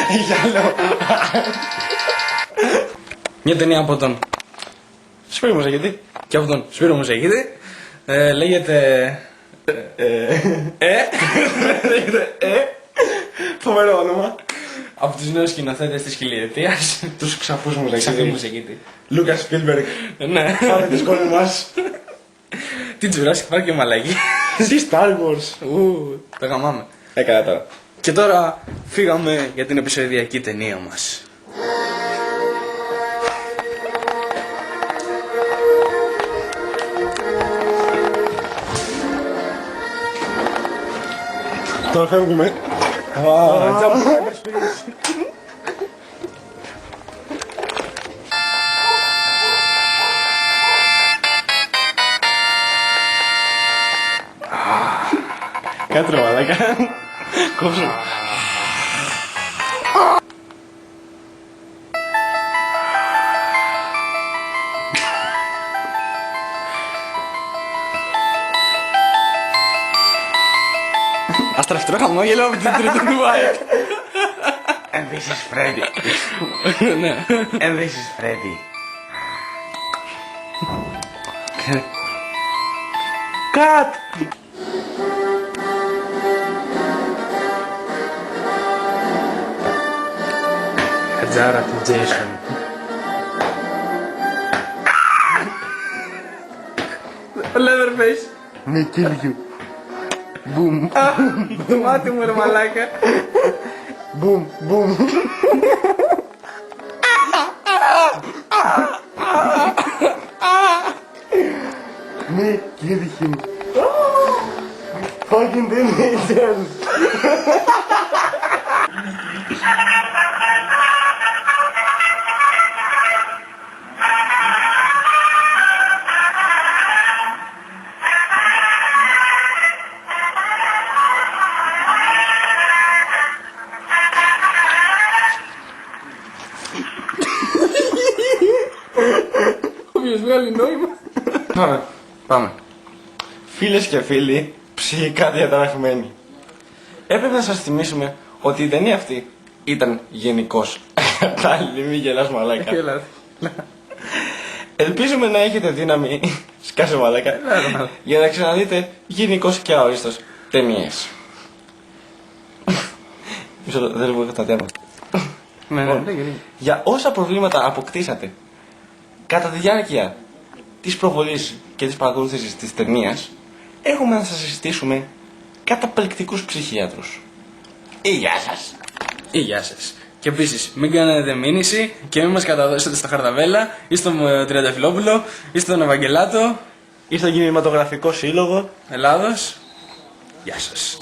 Γυαλό. Μια ταινία από τον Σπύρο Μουζαγητή. και από τον Σπύρο Μουζαγητή. Λέγεται... Φοβερό όνομα. από τους νέους σκηνοθέτες της χιλιετίας. Τους ξαφούς Ξαφνή Μουζαγητή. Μουζαγητή. Λούκας Σπίλμπεργκ. Ναι. Πάμε τη σκόνη μας. Τι Jurassic Park και μαλακή. Τι Star Wars. Τα γαμάμε. Έκανα τώρα. Και τώρα φύγαμε για την επεισοδιακή ταινία μας. Τώρα φεύγουμε. Κάτω ρε μαλάκα. Κόψω. Αστραφτρό χαμόγελο από την τρίτη του Άικ. And this is Freddy. Ναι. And this is Freddy. Cut! Χατζάρα του Τζέισον. Leatherface. Me kill you. Boom. Το μάτι μου ρε μαλάκα. Boom. Boom. Me kill him. Fucking delicious. Όποιος βγάλει νόημα. Πάμε. Φίλες και φίλοι, ψυχικά διαταραχμένοι. Έπρεπε να σας θυμίσουμε ότι η ταινία αυτή ήταν γενικώς κατάλληλη, μη γελάς μαλάκα. Έλα. Ελπίζουμε να έχετε δύναμη, σκάσε μαλάκα, για να ξαναδείτε γενικώς και αόριστος ταινίες. Μισό, δεν λέω τα τέμα. Ναι. Για όσα προβλήματα αποκτήσατε κατά τη διάρκεια της προβολής και της παρακολούθησης της ταινίας, έχουμε να σας συστήσουμε καταπληκτικούς ψυχίατρους. Γεια σας! Γεια σας. Και επίσης, μην κάνετε μήνυση και μην μας καταδώσετε στα Χαρταβέλα ή στον Τριανταφυλόπουλο ή στον Ευαγγελάτο Ή στον Κινηματογραφικό Σύλλογο. Ελλάδος. Γεια σας.